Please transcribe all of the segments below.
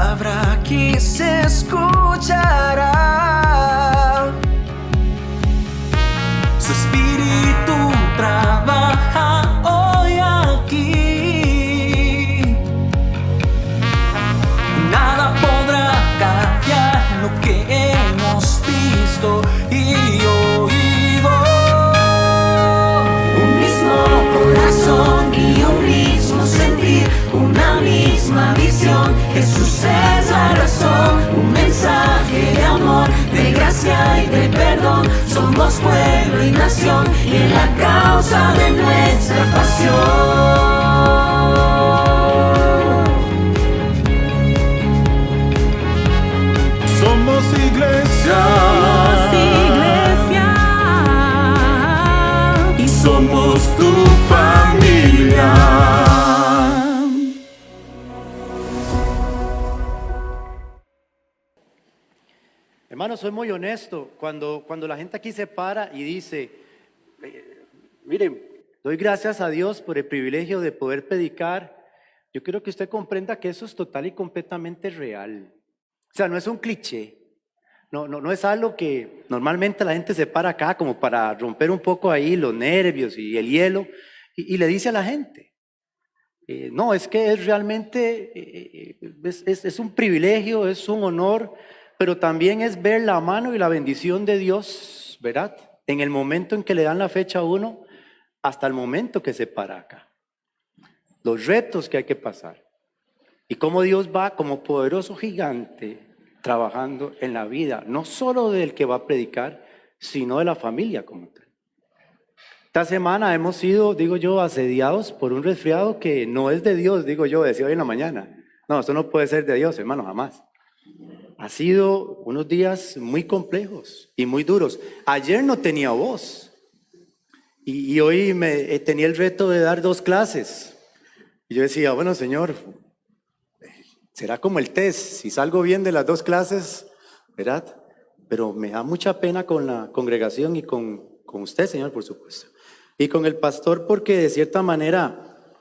palabra aquí se escuchará. Su espíritu trabaja hoy aquí. Nada podrá callar lo que hemos visto y oído. Un mismo corazón y un mismo sentir, una misma visión. Jesús es la razón, un mensaje de amor, de gracia y de perdón. Somos pueblo y nación y en la causa de nuestra pasión. Somos iglesia. Y somos tu familia. Hermano, soy muy honesto. Cuando la gente aquí se para y dice, miren, doy gracias a Dios por el privilegio de poder predicar, yo quiero que usted comprenda que eso es total y completamente real. O sea, no es un cliché. No es algo que normalmente la gente se para acá como para romper un poco ahí los nervios y el hielo y le dice a la gente. No, es que es realmente, es un privilegio, es un honor, pero también es ver la mano y la bendición de Dios, ¿verdad? En el momento en que le dan la fecha a uno, hasta el momento que se para acá. Los retos que hay que pasar. Y cómo Dios va como poderoso gigante trabajando en la vida, no solo del que va a predicar, sino de la familia como tal. Esta semana hemos sido, digo yo, asediados por un resfriado que no es de Dios, digo yo, decía hoy en la mañana. No, esto no puede ser de Dios, hermano, jamás. Ha sido unos días muy complejos y muy duros. Ayer no tenía voz y hoy tenía el reto de dar 2 clases. Y yo decía, bueno, Señor, será como el test, si salgo bien de las 2 clases, ¿verdad? Pero me da mucha pena con la congregación y con usted, Señor, por supuesto. Y con el pastor porque de cierta manera,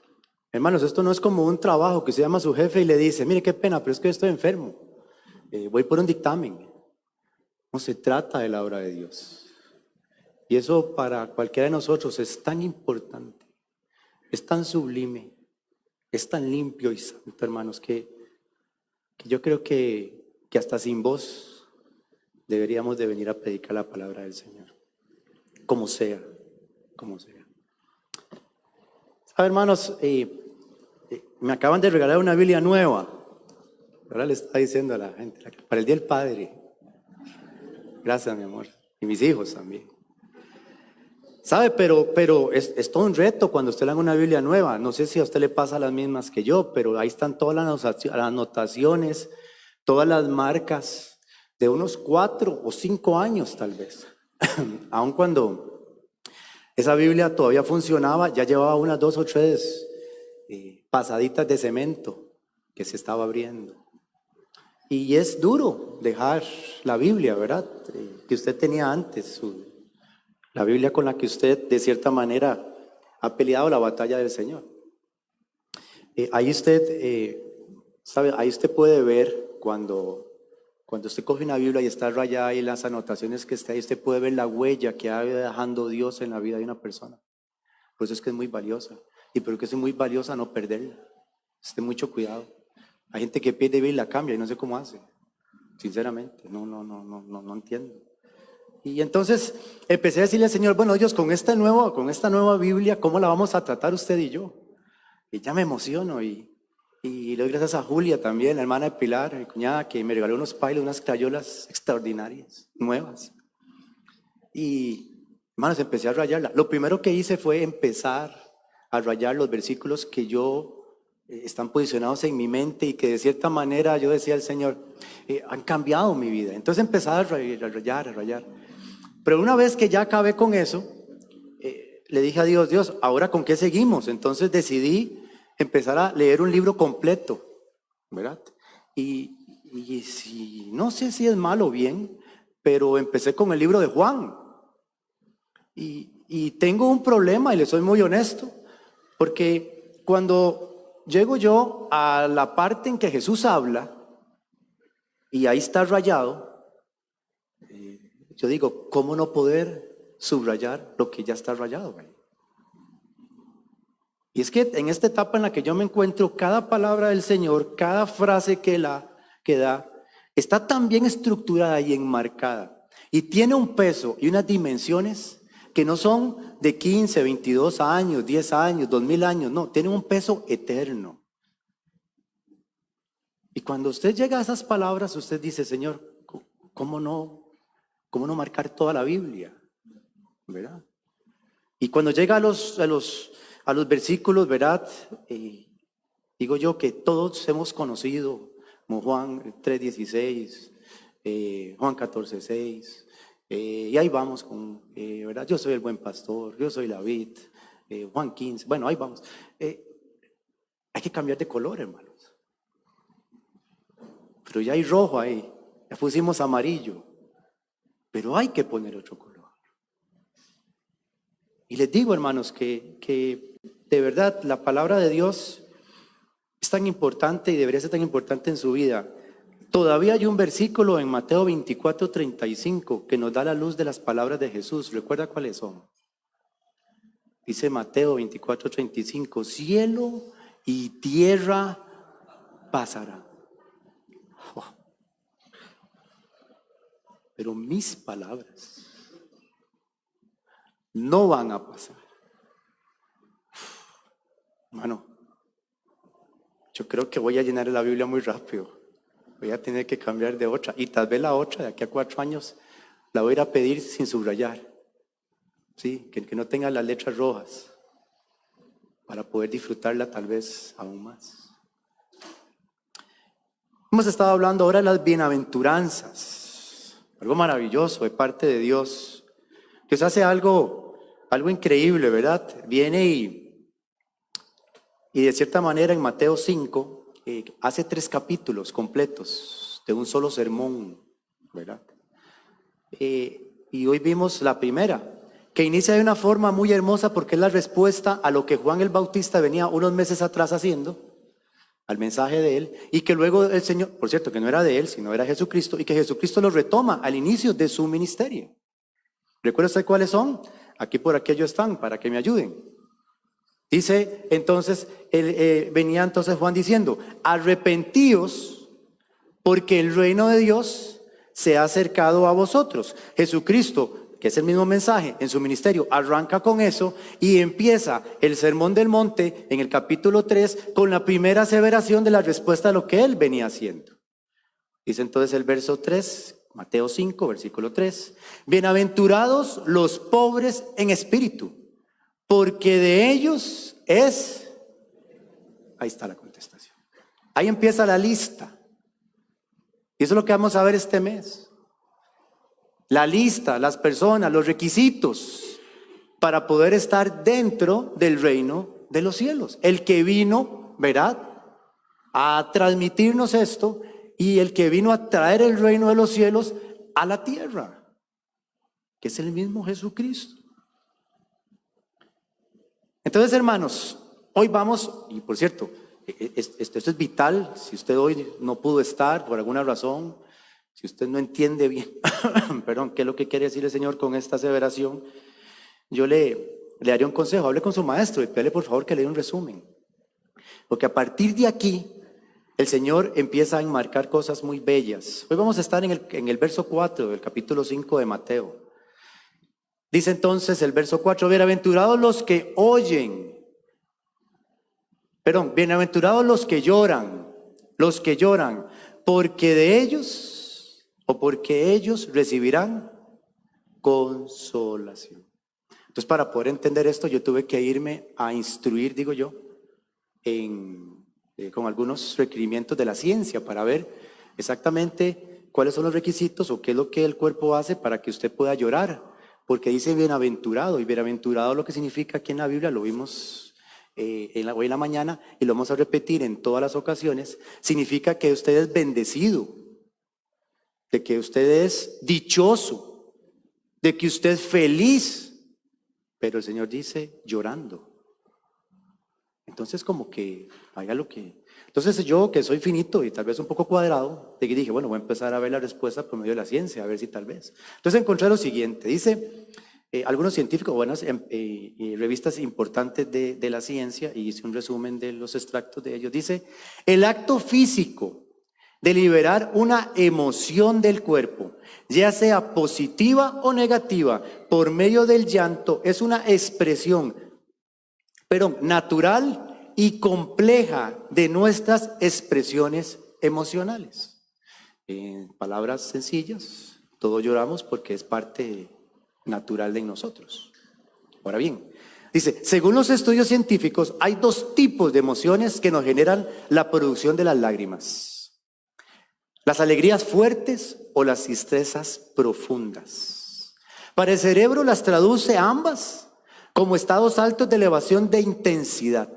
hermanos, esto no es como un trabajo que se llama a su jefe y le dice, mire qué pena, pero es que estoy enfermo. Voy por un dictamen. No se trata de la obra de Dios. Y eso para cualquiera de nosotros es tan importante, es tan sublime, es tan limpio y santo, hermanos, que yo creo que hasta sin voz deberíamos de venir a predicar la palabra del Señor, como sea, como sea. ¿Sabe, hermanos? Me acaban de regalar una Biblia nueva. Ahora le está diciendo a la gente, para el Día del Padre. Gracias, mi amor. Y mis hijos también. ¿Sabe? Pero es todo un reto cuando usted le da una Biblia nueva. No sé si a usted le pasa las mismas que yo, pero ahí están todas las anotaciones, todas las marcas de unos 4 o 5 años tal vez. Aun cuando esa Biblia todavía funcionaba, ya llevaba unas 2 o 3 pasaditas de cemento que se estaba abriendo. Y es duro dejar la Biblia, ¿verdad? Que usted tenía antes, la Biblia con la que usted de cierta manera ha peleado la batalla del Señor. Ahí usted, ¿sabe? Ahí usted puede ver cuando usted coge una Biblia y está rayada y las anotaciones que está ahí, usted puede ver la huella que ha ido dejando Dios en la vida de una persona. Por eso es que es muy valiosa. Y por eso es muy valiosa no perderla. Esté mucho cuidado. Hay gente que pierde Biblia y la cambia y no sé cómo hace. Sinceramente, no entiendo. Y entonces empecé a decirle al Señor, bueno, Dios, con esta nueva Biblia, ¿cómo la vamos a tratar usted y yo? Y ya me emociono y le doy gracias a Julia también, la hermana de Pilar, mi cuñada, que me regaló unos pailos, unas crayolas extraordinarias, nuevas. Y, hermanos, empecé a rayarla. Lo primero que hice fue empezar a rayar los versículos que están posicionados en mi mente y que de cierta manera yo decía al Señor, han cambiado mi vida. Entonces empecé a rayar. Pero una vez que ya acabé con eso, le dije a Dios, Dios, ¿ahora con qué seguimos? Entonces decidí empezar a leer un libro completo, ¿verdad? Y no sé si es malo o bien, pero empecé con el libro de Juan. Y tengo un problema, y le soy muy honesto, porque cuando llego yo a la parte en que Jesús habla, y ahí está rayado, yo digo, ¿cómo no poder subrayar lo que ya está rayado? Y es que en esta etapa en la que yo me encuentro, cada palabra del Señor, cada frase que da, está tan bien estructurada y enmarcada. Y tiene un peso y unas dimensiones que no son de 15, 22 años, 10 años, 2000 años, no, tienen un peso eterno. Y cuando usted llega a esas palabras, usted dice, Señor, ¿cómo no marcar toda la Biblia? ¿Verdad? Y cuando llega a los versículos, ¿verdad? Digo yo que todos hemos conocido, como Juan 3:16, Juan 14:6, y ahí vamos con, ¿verdad? Yo soy el buen pastor, yo soy la vid, Juan 15, bueno, ahí vamos. Hay que cambiar de color, hermanos. Pero ya hay rojo ahí, ya pusimos amarillo, pero hay que poner otro color. Y les digo, hermanos, que de verdad la palabra de Dios es tan importante y debería ser tan importante en su vida. Todavía hay un versículo en Mateo 24:35 que nos da la luz de las palabras de Jesús. ¿Recuerda cuáles son? Dice Mateo 24:35, cielo y tierra pasarán. Oh. Pero mis palabras no van a pasar. Hermano, yo creo que voy a llenar la Biblia muy rápido. Voy a tener que cambiar de otra. Y tal vez la otra, de aquí a 4 años, la voy a ir a pedir sin subrayar. ¿Sí? Que no tenga las letras rojas. Para poder disfrutarla tal vez aún más. Hemos estado hablando ahora de las bienaventuranzas. Algo maravilloso de parte de Dios. Dios hace algo increíble, ¿verdad? Viene y de cierta manera en Mateo 5 hace 3 capítulos completos de un solo sermón, ¿verdad? Y hoy vimos la primera, que inicia de una forma muy hermosa porque es la respuesta a lo que Juan el Bautista venía unos meses atrás haciendo, al mensaje de él, y que luego el Señor, por cierto, que no era de él, sino era Jesucristo, y que Jesucristo lo retoma al inicio de su ministerio. ¿Recuerda usted cuáles son? Aquí por aquello están, para que me ayuden. Dice entonces, venía entonces Juan diciendo, arrepentíos porque el reino de Dios se ha acercado a vosotros. Jesucristo, que es el mismo mensaje en su ministerio, arranca con eso y empieza el Sermón del Monte en el capítulo 3 con la primera aseveración de la respuesta a lo que él venía haciendo. Dice entonces el verso 3, Mateo 5, versículo 3. Bienaventurados los pobres en espíritu, porque de ellos es... Ahí está la contestación. Ahí empieza la lista. Y eso es lo que vamos a ver este mes. La lista, las personas, los requisitos para poder estar dentro del reino de los cielos. El que vino, ¿verdad?, a transmitirnos esto y el que vino a traer el reino de los cielos a la tierra, que es el mismo Jesucristo. Entonces, hermanos, hoy vamos, y por cierto, esto es vital, si usted hoy no pudo estar por alguna razón, si usted no entiende bien, perdón, qué es lo que quiere decir el Señor con esta aseveración, yo le daría un consejo, hable con su maestro y pídale por favor que le dé un resumen. Porque a partir de aquí, el Señor empieza a enmarcar cosas muy bellas. Hoy vamos a estar en el verso 4 del capítulo 5 de Mateo. Dice entonces el verso 4, bienaventurados los que lloran, porque ellos recibirán consolación. Entonces, para poder entender esto, yo tuve que irme a instruir, digo yo, con algunos requerimientos de la ciencia para ver exactamente cuáles son los requisitos o qué es lo que el cuerpo hace para que usted pueda llorar. Porque dice bienaventurado, y bienaventurado lo que significa aquí en la Biblia, lo vimos hoy en la mañana y lo vamos a repetir en todas las ocasiones, significa que usted es bendecido, de que usted es dichoso, de que usted es feliz, pero el Señor dice llorando. Entonces como que haga lo que... Entonces yo, que soy finito y tal vez un poco cuadrado, dije, bueno, voy a empezar a ver la respuesta por medio de la ciencia, a ver si tal vez. Entonces encontré lo siguiente, dice, algunos científicos, buenas revistas importantes de la ciencia, y hice un resumen de los extractos de ellos, dice, el acto físico de liberar una emoción del cuerpo, ya sea positiva o negativa, por medio del llanto, es una expresión, pero natural y compleja de nuestras expresiones emocionales. En palabras sencillas, todos lloramos porque es parte natural de nosotros. Ahora bien, dice, según los estudios científicos, hay dos tipos de emociones que nos generan la producción de las lágrimas: las alegrías fuertes o las tristezas profundas. Para el cerebro las traduce ambas como estados altos de elevación de intensidad.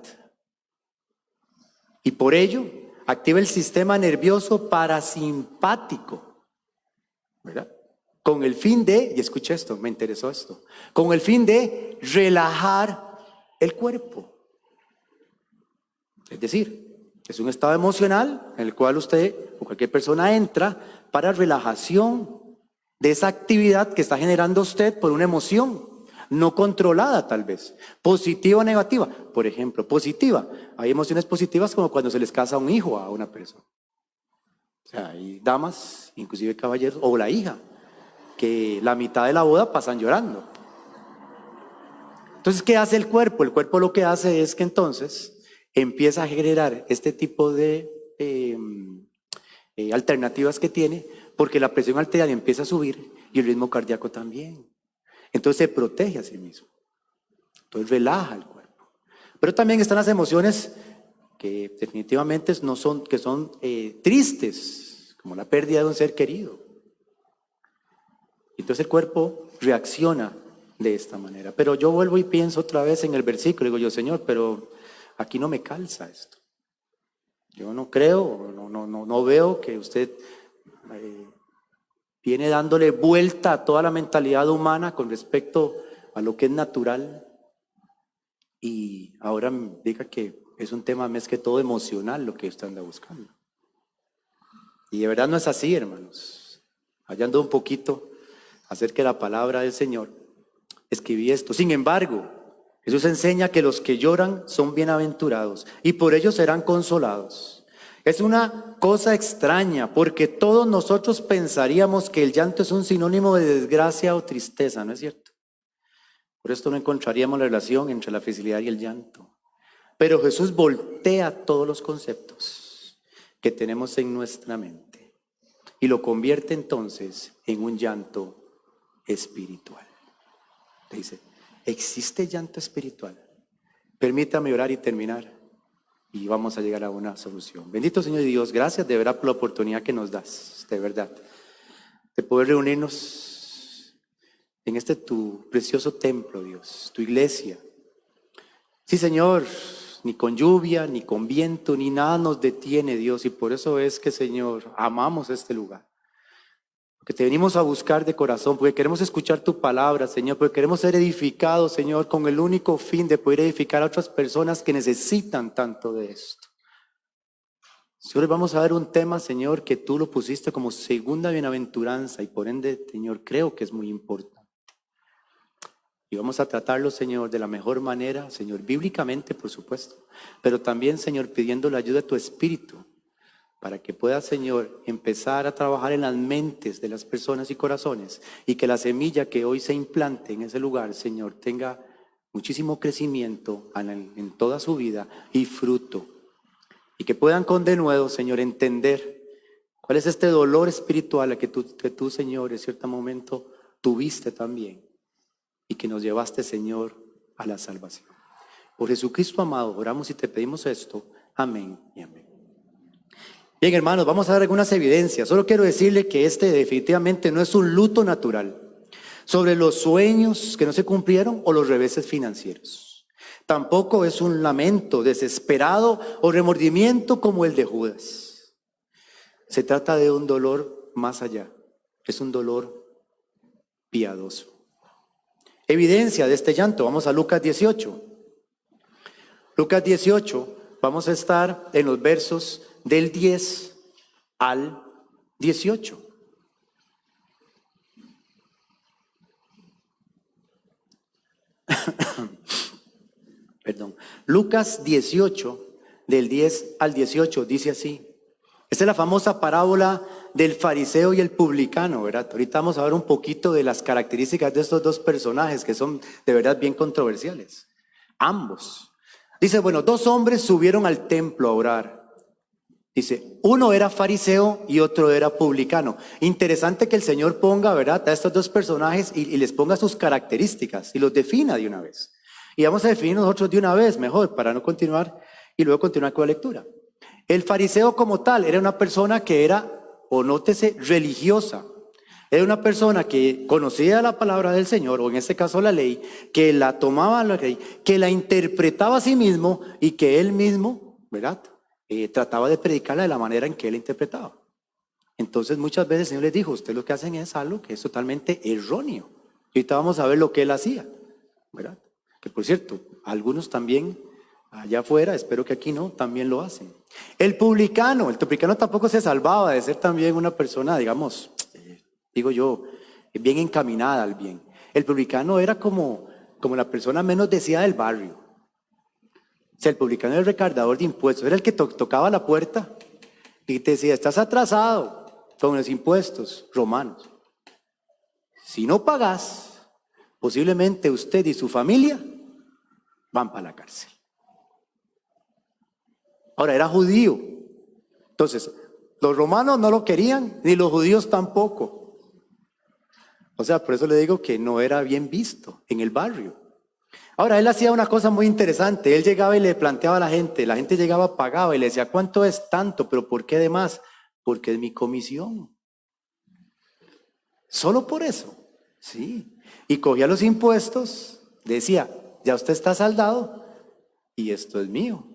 Y por ello activa el sistema nervioso parasimpático, ¿verdad? Con el fin de, y escucha esto, me interesó esto, con el fin de relajar el cuerpo. Es decir, es un estado emocional en el cual usted o cualquier persona entra para relajación de esa actividad que está generando usted por una emoción no controlada tal vez, positiva o negativa. Por ejemplo, positiva. Hay emociones positivas como cuando se les casa un hijo a una persona. O sea, hay damas, inclusive caballeros, o la hija, que la mitad de la boda pasan llorando. Entonces, ¿qué hace el cuerpo? El cuerpo lo que hace es que entonces empieza a generar este tipo de alternativas que tiene, porque la presión arterial empieza a subir y el ritmo cardíaco también. Entonces se protege a sí mismo. Entonces relaja el cuerpo. Pero también están las emociones que definitivamente no son, que son tristes, como la pérdida de un ser querido. Entonces el cuerpo reacciona de esta manera. Pero yo vuelvo y pienso otra vez en el versículo. Digo yo, Señor, pero aquí no me calza esto. Yo no creo, no veo que usted viene dándole vuelta a toda la mentalidad humana con respecto a lo que es natural, y ahora diga que es un tema más que todo emocional lo que usted anda buscando. Y de verdad no es así, hermanos. Hallando un poquito acerca de la palabra del Señor, escribí esto. Sin embargo, Jesús enseña que los que lloran son bienaventurados y por ellos serán consolados. Es una cosa extraña porque todos nosotros pensaríamos que el llanto es un sinónimo de desgracia o tristeza, ¿no es cierto? Por esto no encontraríamos la relación entre la felicidad y el llanto. Pero Jesús voltea todos los conceptos que tenemos en nuestra mente y lo convierte entonces en un llanto espiritual. Dice, ¿existe llanto espiritual? Permítame orar y terminar. Y vamos a llegar a una solución. Bendito Señor Dios, gracias de verdad por la oportunidad que nos das, de verdad, de poder reunirnos en este tu precioso templo, Dios, tu iglesia. Sí, Señor, ni con lluvia, ni con viento, ni nada nos detiene, Dios, y por eso es que, Señor, amamos este lugar. Porque te venimos a buscar de corazón, porque queremos escuchar tu palabra, Señor, porque queremos ser edificados, Señor, con el único fin de poder edificar a otras personas que necesitan tanto de esto. Señor, vamos a ver un tema, Señor, que tú lo pusiste como segunda bienaventuranza y por ende, Señor, creo que es muy importante. Y vamos a tratarlo, Señor, de la mejor manera, Señor, bíblicamente, por supuesto, pero también, Señor, pidiendo la ayuda de tu Espíritu, para que pueda, Señor, empezar a trabajar en las mentes de las personas y corazones y que la semilla que hoy se implante en ese lugar, Señor, tenga muchísimo crecimiento en toda su vida y fruto. Y que puedan con denuedo, Señor, entender cuál es este dolor espiritual que tú, Señor, en cierto momento tuviste también y que nos llevaste, Señor, a la salvación. Por Jesucristo amado, oramos y te pedimos esto. Amén y amén. Bien, hermanos, vamos a dar algunas evidencias. Solo quiero decirle que este definitivamente no es un luto natural sobre los sueños que no se cumplieron o los reveses financieros. Tampoco es un lamento desesperado o remordimiento como el de Judas. Se trata de un dolor más allá. Es un dolor piadoso. Evidencia de este llanto. Vamos a Lucas 18. Lucas 18, vamos a estar en los versos del 10 al 18. Perdón. Lucas 18, del 10 al 18, dice así. Esta es la famosa parábola del fariseo y el publicano, ¿verdad? Ahorita vamos a ver un poquito de las características de estos dos personajes que son de verdad bien controversiales. Ambos. Dice, bueno, dos hombres subieron al templo a orar. Dice, uno era fariseo y otro era publicano. Interesante que el Señor ponga, ¿verdad?, a estos dos personajes y les ponga sus características y los defina de una vez. Y vamos a definir nosotros de una vez, mejor, para no continuar y luego continuar con la lectura. El fariseo como tal era una persona que era, o nótese, religiosa. Era una persona que conocía la palabra del Señor, o en este caso la ley, que la tomaba la ley, que la interpretaba a sí mismo y que él mismo, ¿verdad?, trataba de predicarla de la manera en que él interpretaba. Entonces muchas veces el Señor les dijo, ustedes lo que hacen es algo que es totalmente erróneo. Y ahorita vamos a ver lo que él hacía, ¿verdad? Que por cierto, algunos también allá afuera, espero que aquí no, también lo hacen. El publicano tampoco se salvaba de ser también una persona, digamos, digo yo, bien encaminada al bien. El publicano era como la persona menos deseada del barrio. O sea, el publicano era el recaudador de impuestos, era el que tocaba la puerta y te decía, estás atrasado con los impuestos romanos. Si no pagás, posiblemente usted y su familia van para la cárcel. Ahora, era judío. Entonces, los romanos no lo querían, ni los judíos tampoco. O sea, por eso le digo que no era bien visto en el barrio. Ahora, él hacía una cosa muy interesante. Él llegaba y le planteaba a la gente llegaba, pagaba y le decía, ¿cuánto es? Tanto, pero ¿por qué de más? Porque es mi comisión. Solo por eso, sí. Y cogía los impuestos, decía, ya usted está saldado y esto es mío.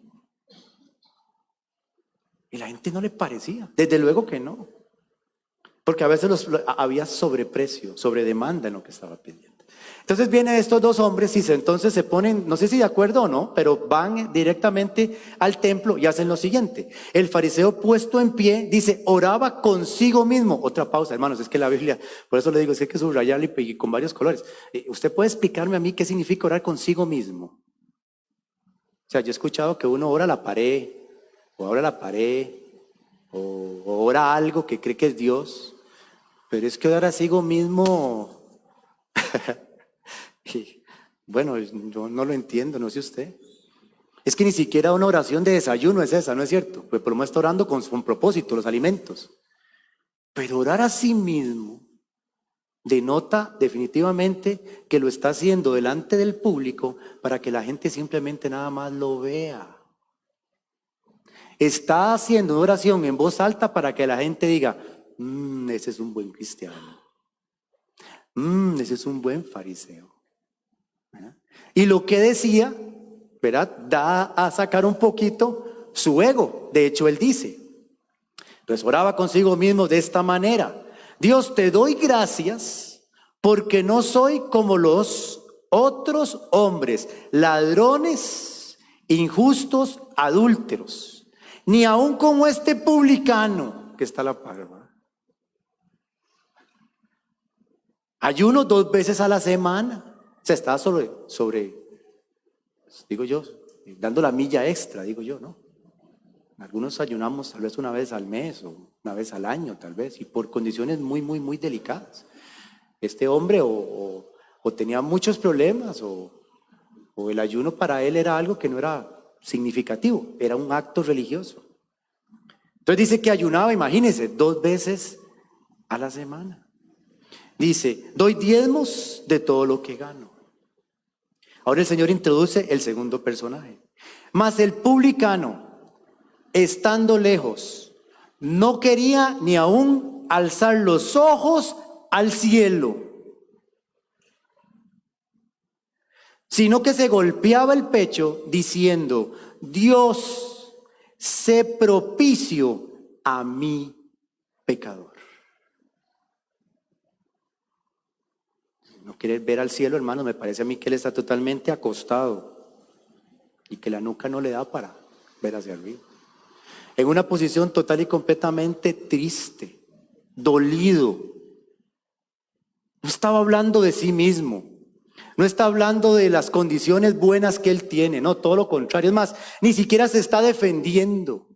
Y la gente no le parecía, desde luego que no. Porque a veces había sobreprecio, sobredemanda en lo que estaba pidiendo. Entonces vienen estos dos hombres y entonces se ponen, no sé si de acuerdo o no, pero van directamente al templo y hacen lo siguiente. El fariseo puesto en pie, dice, oraba consigo mismo. Otra pausa, hermanos, es que la Biblia, por eso le digo, es que hay que subrayarla y con varios colores. ¿Usted puede explicarme a mí qué significa orar consigo mismo? O sea, yo he escuchado que uno ora a la pared, o ora a la pared, o ora a algo que cree que es Dios, pero es que orar a sí mismo... Bueno, yo no lo entiendo, no sé usted. Es que ni siquiera una oración de desayuno es esa, ¿no es cierto? Pues por lo menos está orando con propósito, los alimentos. Pero orar a sí mismo denota definitivamente que lo está haciendo delante del público para que la gente simplemente nada más lo vea. Está haciendo una oración en voz alta para que la gente diga, ese es un buen cristiano. Ese es un buen fariseo. Y lo que decía, ¿verdad?, da a sacar un poquito su ego. De hecho, él dice, entonces oraba consigo mismo de esta manera: Dios, te doy gracias porque no soy como los otros hombres, ladrones, injustos, adúlteros, ni aun como este publicano que está a la par, ¿verdad? Ayuno 2 veces a la semana. O sea, está sobre, digo yo, dando la milla extra, digo yo, ¿no? Algunos ayunamos tal vez una vez al mes o una vez al año, tal vez, y por condiciones muy, muy, muy delicadas. Este hombre o tenía muchos problemas o el ayuno para él era algo que no era significativo, era un acto religioso. Entonces dice que ayunaba, imagínense, 2 veces a la semana. Dice, doy diezmos de todo lo que gano. Ahora el Señor introduce el segundo personaje. Mas el publicano, estando lejos, no quería ni aún alzar los ojos al cielo, sino que se golpeaba el pecho diciendo, Dios, sé propicio a mi pecador. No quiere ver al cielo, hermano, me parece a mí que él está totalmente acostado. y que la nuca no le da para ver hacia arriba. En una posición total y completamente triste, dolido. No estaba hablando de sí mismo. No está hablando de las condiciones buenas que él tiene. No, todo lo contrario. Es más, ni siquiera se está defendiendo.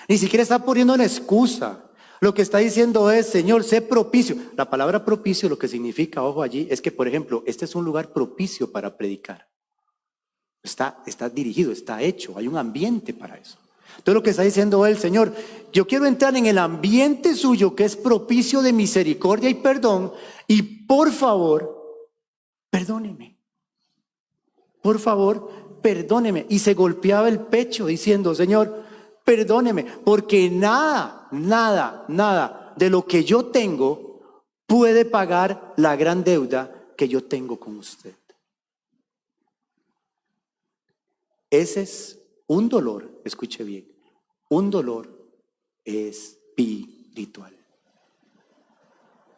Ni siquiera está poniendo una excusa. Lo que está diciendo es, Señor, sé propicio. La palabra propicio lo que significa, ojo allí, es que, por ejemplo, este es un lugar propicio para predicar. Está dirigido, está hecho, hay un ambiente para eso. Entonces lo que está diciendo él, Señor, yo quiero entrar en el ambiente suyo que es propicio de misericordia y perdón, y por favor, perdóneme. Por favor, perdóneme. Y se golpeaba el pecho diciendo, Señor, perdóneme, porque nada de lo que yo tengo puede pagar la gran deuda que yo tengo con usted. Ese es un dolor, escuche bien, un dolor espiritual.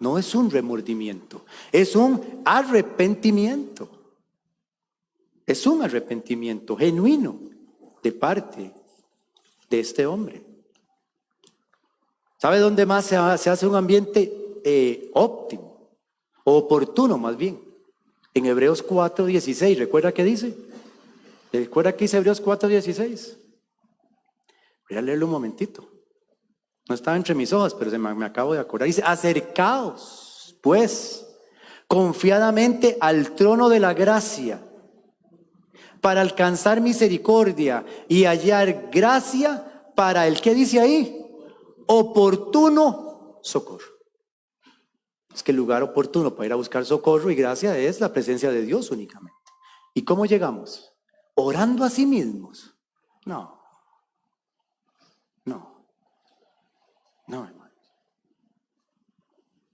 No es un remordimiento, es un arrepentimiento. Es un arrepentimiento genuino de parte de este hombre. ¿Sabe dónde más se hace un ambiente óptimo, o oportuno más bien? En Hebreos 4:16, ¿recuerda qué dice? ¿Recuerda que dice Hebreos 4:16? Voy a leerlo un momentito. No estaba entre mis hojas, pero me acabo de acordar. Dice, acercaos, pues, confiadamente al trono de la gracia, para alcanzar misericordia y hallar gracia para el, ¿qué dice ahí? Oportuno socorro. Es que el lugar oportuno para ir a buscar socorro y gracia es la presencia de Dios únicamente. ¿Y cómo llegamos? ¿Orando a sí mismos? No, hermano.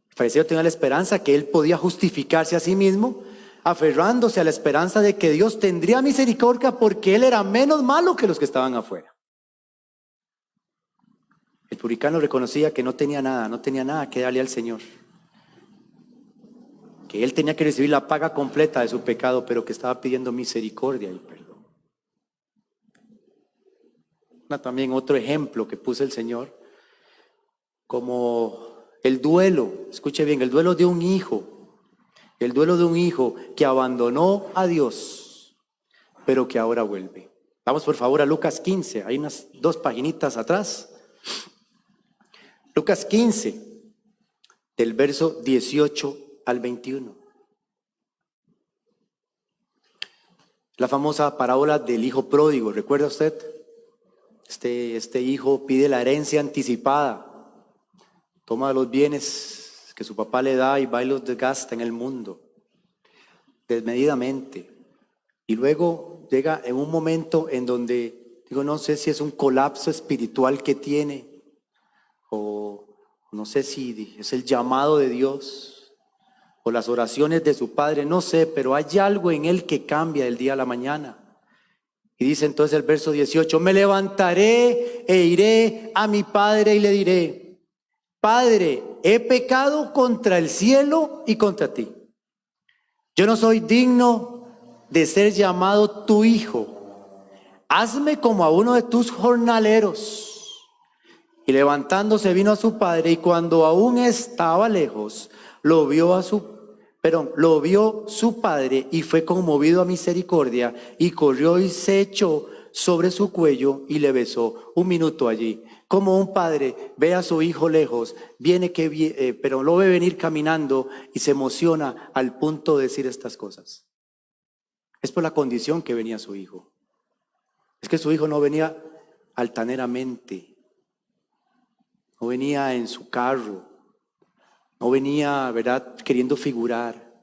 El fariseo tenía la esperanza que él podía justificarse a sí mismo, aferrándose a la esperanza de que Dios tendría misericordia porque él era menos malo que los que estaban afuera. El publicano reconocía que no tenía nada que darle al Señor, que él tenía que recibir la paga completa de su pecado, pero que estaba pidiendo misericordia y perdón. También otro ejemplo que puso el Señor, como el duelo, escuche bien, el duelo de un hijo que abandonó a Dios, pero que ahora vuelve. Vamos por favor a Lucas 15, hay unas 2 paginitas atrás. Lucas 15, del verso 18 al 21. La famosa parábola del hijo pródigo, ¿recuerda usted? Este hijo pide la herencia anticipada, toma los bienes que su papá le da y va y los desgasta en el mundo, desmedidamente. Y luego llega en un momento en donde, no sé si es un colapso espiritual que tiene, o no sé si es el llamado de Dios, o las oraciones de su padre, no sé, pero hay algo en él que cambia del día a la mañana. Y dice entonces el verso 18, me levantaré e iré a mi padre y le diré, Padre, he pecado contra el cielo y contra ti. Yo no soy digno de ser llamado tu hijo. Hazme como a uno de tus jornaleros. Y levantándose vino a su padre, y cuando aún estaba lejos, lo vio su padre y fue conmovido a misericordia y corrió y se echó sobre su cuello y le besó. Un minuto allí. Como un padre ve a su hijo lejos, pero lo ve venir caminando y se emociona al punto de decir estas cosas. Es por la condición que venía su hijo. Es que su hijo no venía altaneramente, no venía en su carro, no venía, ¿verdad?, queriendo figurar.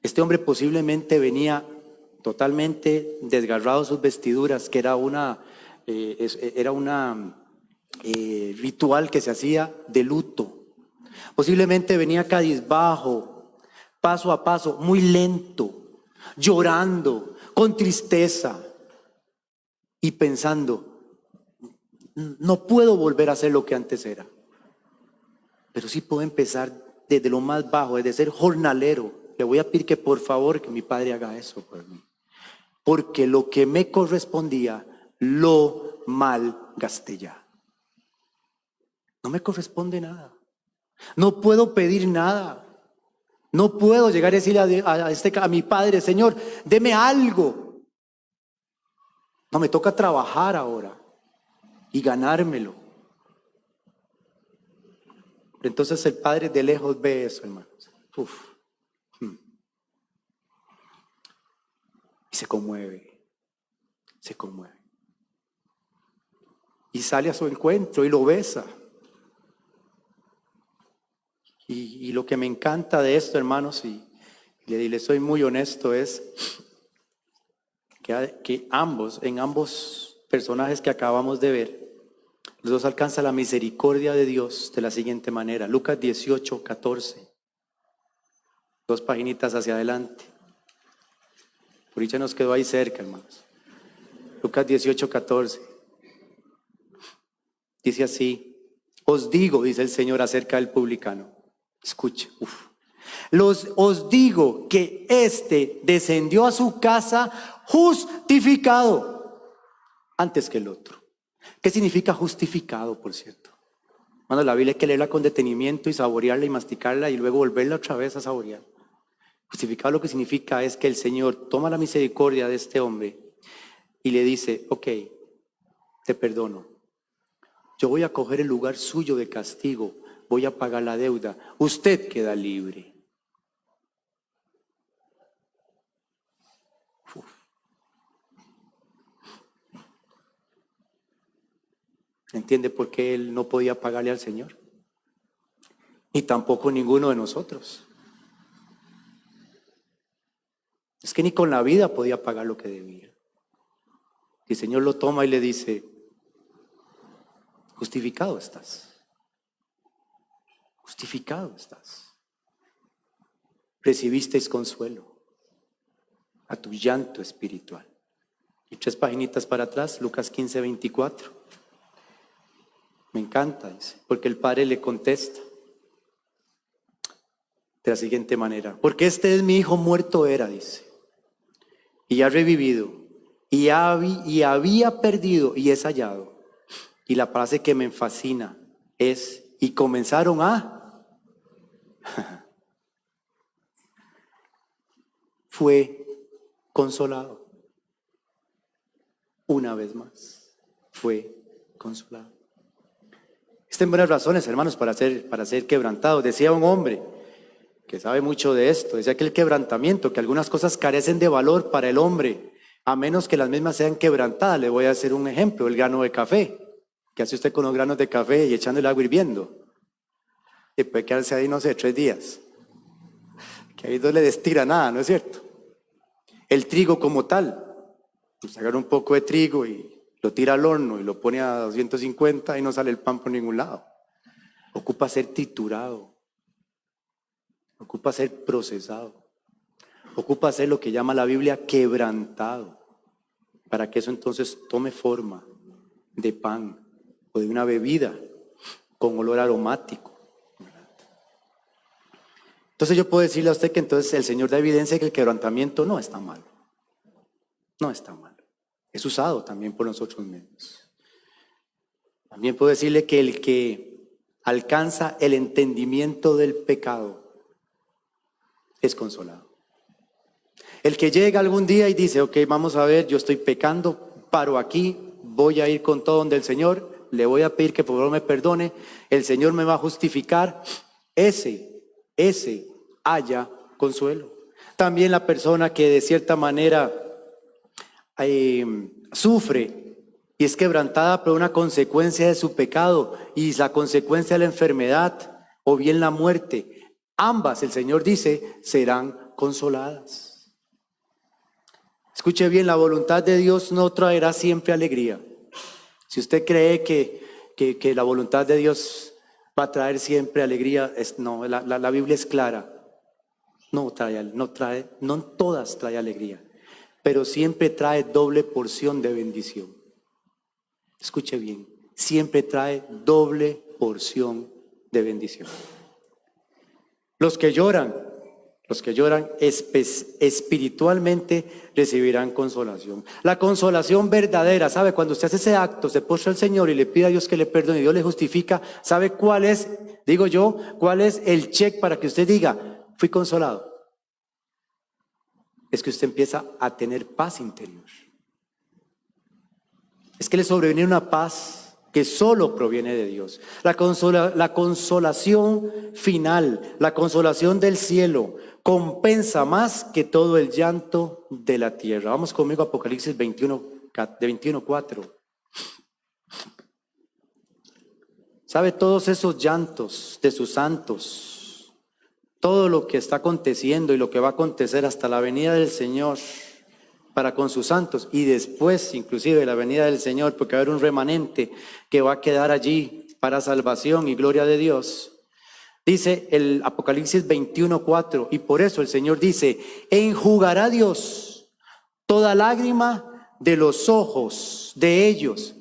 Este hombre posiblemente venía totalmente desgarrado sus vestiduras, que era una ritual que se hacía de luto. Posiblemente venía cabizbajo, paso a paso, muy lento, llorando, con tristeza y pensando, no puedo volver a ser lo que antes era, pero sí puedo empezar desde lo más bajo, desde ser jornalero. Le voy a pedir que por favor que mi padre haga eso por mí. porque lo que me correspondía lo malgasté ya. No me corresponde nada. No puedo pedir nada. No puedo llegar a decirle a mi padre, Señor, deme algo. No, me toca trabajar ahora y ganármelo. Entonces el padre de lejos ve eso, hermanos. Y se conmueve. Se conmueve. Y sale a su encuentro y lo besa. Y lo que me encanta de esto, hermanos, y le soy muy honesto, es que en ambos personajes que acabamos de ver, los dos alcanzan la misericordia de Dios de la siguiente manera. Lucas 18, 14. 2 paginitas hacia adelante. Por dicha nos quedó ahí cerca, hermanos. Lucas 18, 14. Dice así: os digo, dice el Señor acerca del publicano. Escuche, os digo que éste descendió a su casa justificado antes que el otro. ¿Qué significa justificado, por cierto? Bueno, la Biblia hay que leerla con detenimiento y saborearla y masticarla y luego volverla otra vez a saborear. Justificado lo que significa es que el Señor toma la misericordia de este hombre y le dice: ok, te perdono. Yo voy a coger el lugar suyo de castigo. Voy a pagar la deuda. Usted queda libre. ¿Entiende por qué él no podía pagarle al Señor? Y tampoco ninguno de nosotros. Es que ni con la vida podía pagar lo que debía. Y el Señor lo toma y le dice: justificado estás. Justificado estás. Recibisteis consuelo a tu llanto espiritual. Y 3 paginitas para atrás, Lucas 15, 24. Me encanta, dice, porque el padre le contesta de la siguiente manera: porque este es mi hijo, muerto era, dice, y ha revivido, y había perdido, y es hallado. Y la frase que me fascina es: y comenzaron a... fue consolado. Una vez más, fue consolado. Existen buenas razones, hermanos, para ser quebrantados. Decía un hombre que sabe mucho de esto, decía que el quebrantamiento, que algunas cosas carecen de valor para el hombre, a menos que las mismas sean quebrantadas. Le voy a hacer un ejemplo: el grano de café. ¿Qué hace usted con los granos de café y echando el agua hirviendo? Y puede quedarse ahí, no sé, 3 días. Que ahí no le destira nada, ¿no es cierto? El trigo como tal, pues agarra un poco de trigo y lo tira al horno y lo pone a 250 y no sale el pan por ningún lado. Ocupa ser triturado, ocupa ser procesado, ocupa ser lo que llama la Biblia quebrantado, para que eso entonces tome forma de pan o de una bebida con olor aromático. Entonces yo puedo decirle a usted que entonces el Señor da evidencia de que el quebrantamiento no está mal. No está mal. Es usado también por nosotros mismos. También puedo decirle que el que alcanza el entendimiento del pecado es consolado. El que llega algún día y dice: ok, vamos a ver, yo estoy pecando, paro aquí, voy a ir con todo donde el Señor, le voy a pedir que por favor me perdone, el Señor me va a justificar, ese haya consuelo. También la persona que de cierta manera sufre y es quebrantada por una consecuencia de su pecado, y la consecuencia de la enfermedad o bien la muerte, ambas, el Señor dice, serán consoladas. Escuche bien, la voluntad de Dios no traerá siempre alegría. Si usted cree que la voluntad de Dios va a traer siempre alegría, no, la Biblia es clara. No todas trae alegría, pero siempre trae doble porción de bendición. Escuche bien, siempre trae doble porción de bendición. Los que lloran Los que lloran espiritualmente recibirán consolación. La consolación verdadera, ¿sabe? Cuando usted hace ese acto, se postra al Señor y le pide a Dios que le perdone y Dios le justifica, ¿sabe cuál es, digo yo, cuál es el check para que usted diga, fui consolado? Es que usted empieza a tener paz interior. Es que le sobreviene una paz que solo proviene de Dios. La consolación final, la consolación del cielo, compensa más que todo el llanto de la tierra. Vamos conmigo a Apocalipsis 21:4. ¿Sabe? Todos esos llantos de sus santos, todo lo que está aconteciendo y lo que va a acontecer hasta la venida del Señor para con sus santos, y después inclusive la venida del Señor, porque va a haber un remanente que va a quedar allí para salvación y gloria de Dios. Dice el Apocalipsis 21:4, y por eso el Señor dice, enjugará Dios toda lágrima de los ojos de ellos,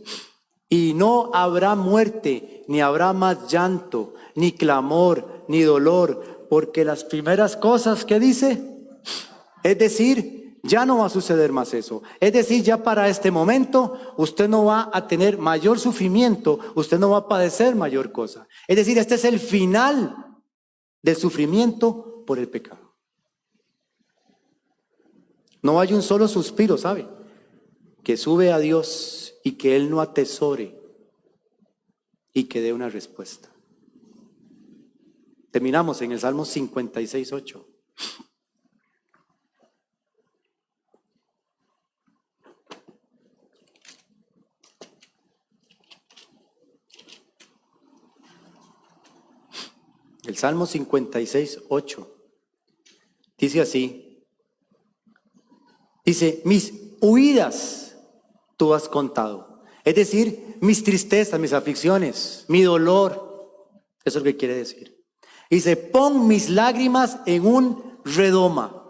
y no habrá muerte, ni habrá más llanto, ni clamor, ni dolor, porque las primeras cosas que dice, es decir, ya no va a suceder más eso. Es decir, ya para este momento usted no va a tener mayor sufrimiento, usted no va a padecer mayor cosa. Es decir, este es el final del sufrimiento por el pecado. No hay un solo suspiro, ¿sabe? Que sube a Dios y que Él no atesore y que dé una respuesta. Terminamos en el Salmo 56:8. El Salmo 56:8 dice así, dice, mis huidas tú has contado, es decir, mis tristezas, mis aflicciones, mi dolor, eso es lo que quiere decir. Dice, pon mis lágrimas en un redoma.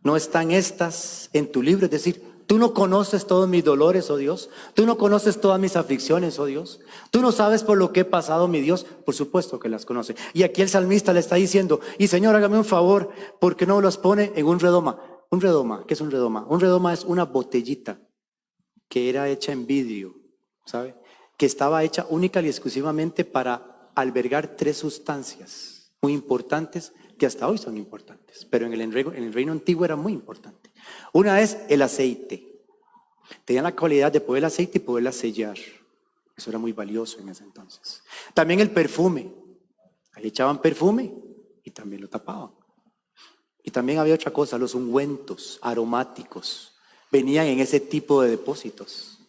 ¿No están estas en tu libro? Es decir, tú no conoces todos mis dolores, oh Dios. Tú no conoces todas mis aflicciones, oh Dios. Tú no sabes por lo que he pasado, mi Dios. Por supuesto que las conoce. Y aquí el salmista le está diciendo, y Señor, hágame un favor, ¿por qué no los pone en un redoma? Un redoma, ¿qué es un redoma? Un redoma es una botellita que era hecha en vidrio, ¿sabe? Que estaba hecha única y exclusivamente para albergar 3 sustancias muy importantes que hasta hoy son importantes, pero en el reino antiguo era muy importante. Una es el aceite. Tenían la cualidad de poder el aceite y poderla sellar. Eso era muy valioso en ese entonces. También el perfume. Ahí echaban perfume y también lo tapaban. Y también había otra cosa, los ungüentos aromáticos. Venían en ese tipo de depósitos.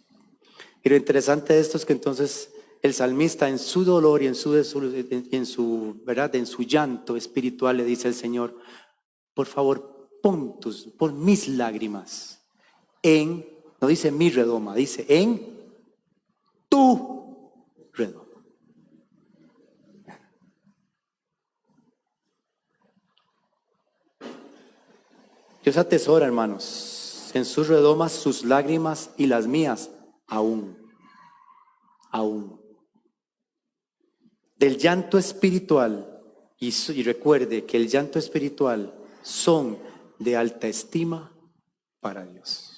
Y lo interesante de esto es que entonces el salmista en su dolor y en su llanto espiritual le dice al Señor, por favor, pon mis lágrimas en, no dice mi redoma, dice en tu redoma. Dios atesora, hermanos, en sus redomas sus lágrimas y las mías aún. Del llanto espiritual, y recuerde que el llanto espiritual son de alta estima para Dios.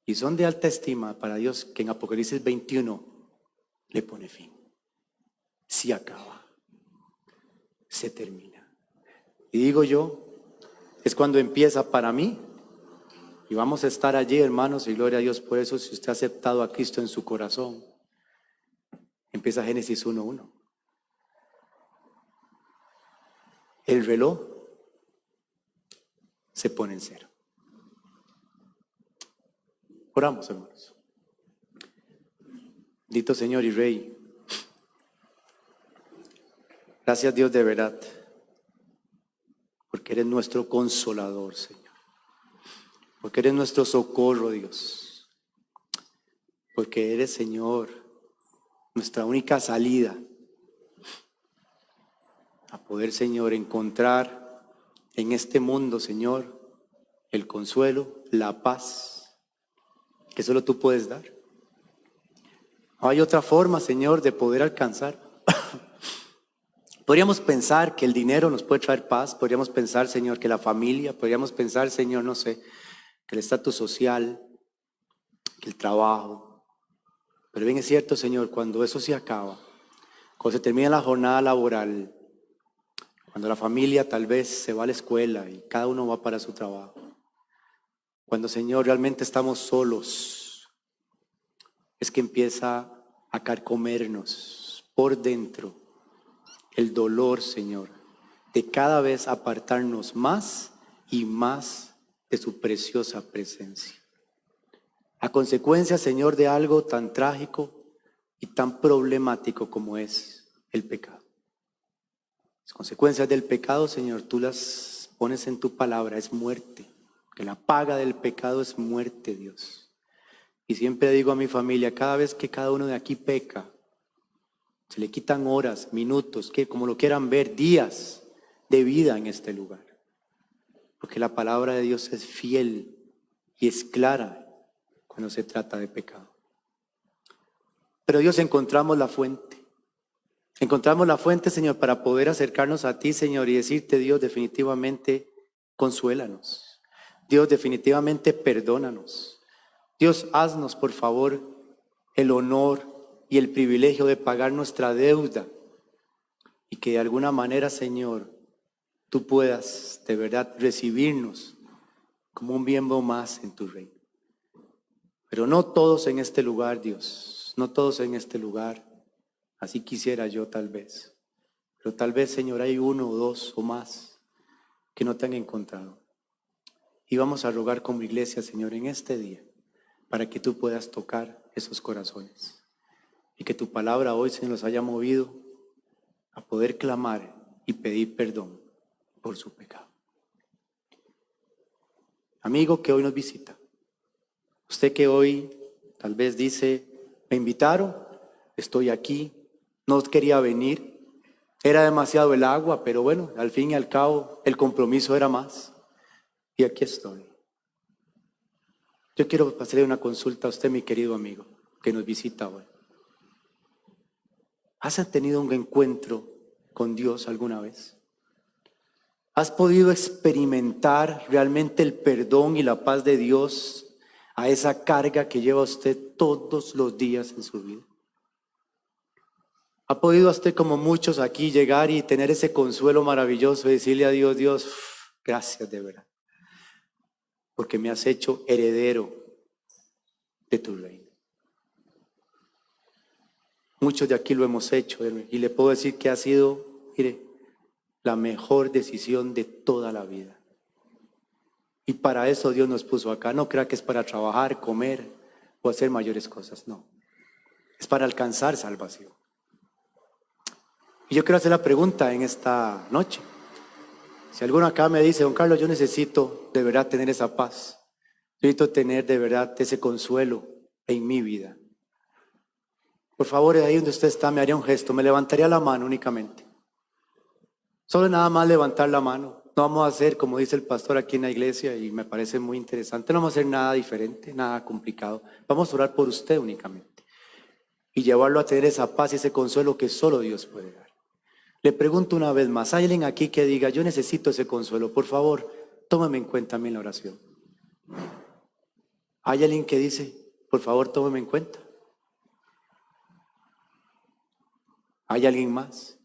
Y son de alta estima para Dios que en Apocalipsis 21 le pone fin. Se acaba, se termina. Y digo yo, es cuando empieza para mí, y vamos a estar allí, hermanos, y gloria a Dios por eso, si usted ha aceptado a Cristo en su corazón. Empieza Génesis 1:1. El reloj se pone en cero. Oramos, hermanos. Bendito Señor y Rey. Gracias, Dios, de verdad, porque eres nuestro consolador, Señor. Porque eres nuestro socorro, Dios. Porque eres, Señor, nuestra única salida a poder, Señor, encontrar en este mundo, Señor, el consuelo, la paz que solo tú puedes dar. No hay otra forma, Señor, de poder alcanzar Podríamos pensar que el dinero nos puede traer paz, podríamos pensar, Señor, que la familia, podríamos pensar, Señor, no sé, que el estatus social, que el trabajo. Pero bien es cierto, Señor, cuando eso se acaba, cuando se termina la jornada laboral, cuando la familia tal vez se va a la escuela y cada uno va para su trabajo, cuando, Señor, realmente estamos solos, es que empieza a carcomernos por dentro el dolor, Señor, de cada vez apartarnos más y más de su preciosa presencia. A consecuencia, Señor, de algo tan trágico y tan problemático como es el pecado. Las consecuencias del pecado, Señor, tú las pones en tu palabra, es muerte. Que la paga del pecado es muerte, Dios. Y siempre digo a mi familia, cada vez que cada uno de aquí peca, se le quitan horas, minutos, que como lo quieran ver, días de vida en este lugar. Porque la palabra de Dios es fiel y es clara cuando se trata de pecado. Pero Dios, encontramos la fuente. Encontramos la fuente, Señor, para poder acercarnos a ti, Señor, y decirte, Dios, definitivamente, consuélanos. Dios, definitivamente, perdónanos. Dios, haznos, por favor, el honor y el privilegio de pagar nuestra deuda y que de alguna manera, Señor, tú puedas de verdad recibirnos como un miembro más en tu reino. Pero no todos en este lugar, Dios, no todos en este lugar, así quisiera yo tal vez, pero tal vez, Señor, hay uno o dos o más que no te han encontrado. Y vamos a rogar como iglesia, Señor, en este día, para que tú puedas tocar esos corazones. Y que tu palabra hoy se nos haya movido a poder clamar y pedir perdón por su pecado. Amigo que hoy nos visita, usted que hoy tal vez dice, me invitaron, estoy aquí, no quería venir, era demasiado el agua, pero bueno, al fin y al cabo el compromiso era más. Y aquí estoy. Yo quiero hacerle una consulta a usted, mi querido amigo, que nos visita hoy. ¿Has tenido un encuentro con Dios alguna vez? ¿Has podido experimentar realmente el perdón y la paz de Dios a esa carga que lleva usted todos los días en su vida? ¿Ha podido usted, como muchos aquí, llegar y tener ese consuelo maravilloso y decirle a Dios, Dios, gracias de verdad, porque me has hecho heredero de tu reino? Muchos de aquí lo hemos hecho y le puedo decir que ha sido, mire, la mejor decisión de toda la vida. Y para eso Dios nos puso acá. No crea que es para trabajar, comer o hacer mayores cosas, no. Es para alcanzar salvación. Y yo quiero hacer la pregunta en esta noche. Si alguno acá me dice, don Carlos, yo necesito de verdad tener esa paz. Yo necesito tener de verdad ese consuelo en mi vida. Por favor, ahí donde usted está, me haría un gesto, me levantaría la mano únicamente. Solo nada más levantar la mano. No vamos a hacer, como dice el pastor aquí en la iglesia, y me parece muy interesante, no vamos a hacer nada diferente, nada complicado. Vamos a orar por usted únicamente y llevarlo a tener esa paz y ese consuelo que solo Dios puede dar. Le pregunto una vez más, ¿hay alguien aquí que diga, yo necesito ese consuelo? Por favor, tómeme en cuenta a mí en la oración. ¿Hay alguien que dice, por favor, tómeme en cuenta? ¿Hay alguien más?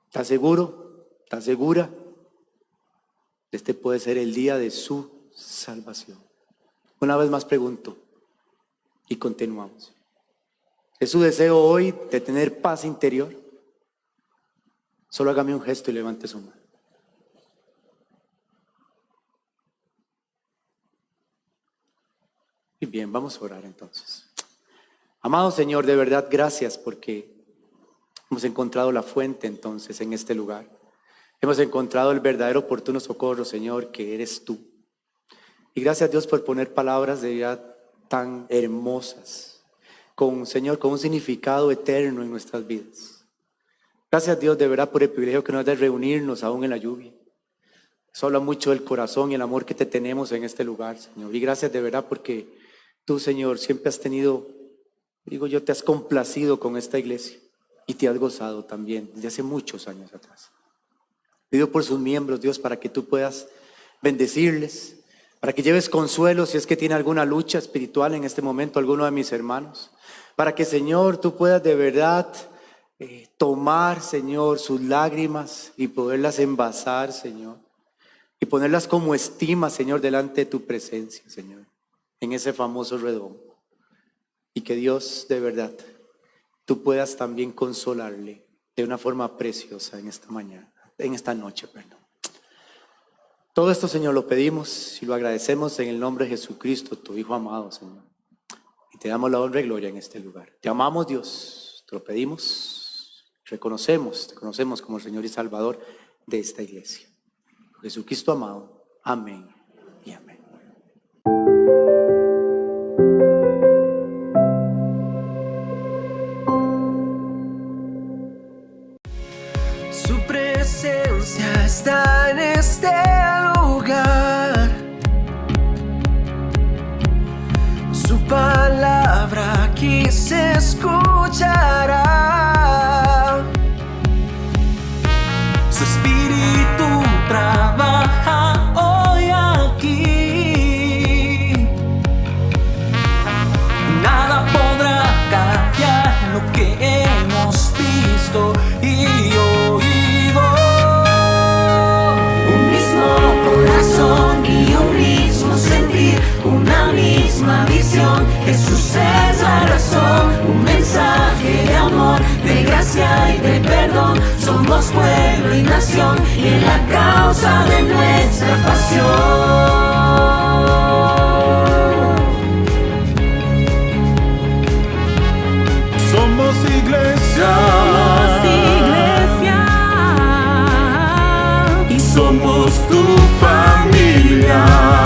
¿Está seguro? ¿Está segura? Este puede ser el día de su salvación. Una vez más pregunto y continuamos. ¿Es su deseo hoy de tener paz interior? Solo hágame un gesto y levante su mano. Y bien, vamos a orar entonces. Amado Señor, de verdad, gracias porque hemos encontrado la fuente entonces en este lugar. Hemos encontrado el verdadero oportuno socorro, Señor, que eres tú. Y gracias, Dios, por poner palabras de verdad tan hermosas, Señor, con un significado eterno en nuestras vidas. Gracias, Dios, de verdad, por el privilegio que nos da de reunirnos aún en la lluvia. Eso habla mucho del corazón y el amor que te tenemos en este lugar, Señor. Y gracias de verdad porque tú, Señor, siempre has tenido, digo yo, te has complacido con esta iglesia. y te has gozado también desde hace muchos años atrás. Pido por sus miembros, Dios, para que tú puedas bendecirles, para que lleves consuelo si es que tiene alguna lucha espiritual en este momento alguno de mis hermanos, para que, Señor, tú puedas de verdad tomar, Señor, sus lágrimas y poderlas envasar, Señor, y ponerlas como estima, Señor, delante de tu presencia, Señor, en ese famoso redondo. Y que Dios, de verdad, tú puedas también consolarle de una forma preciosa en esta mañana, en esta noche, perdón. Todo esto, Señor, lo pedimos y lo agradecemos en el nombre de Jesucristo, tu Hijo amado, Señor. Y te damos la honra y gloria en este lugar. Te amamos, Dios, te lo pedimos, te conocemos como el Señor y Salvador de esta iglesia. Jesucristo amado, amén y amén. Su presencia está en este lugar. Su palabra aquí se escuchará. Su espíritu trabaja hoy aquí. Nada podrá callar lo que hemos visto y oído. Un mismo corazón y un mismo sentir, una misma visión. Jesús es la razón, un mensaje de amor, de gracia y de perdón. Somos pueblo y nación y en la causa de nuestra pasión. Somos iglesia. Y Somos tu familia.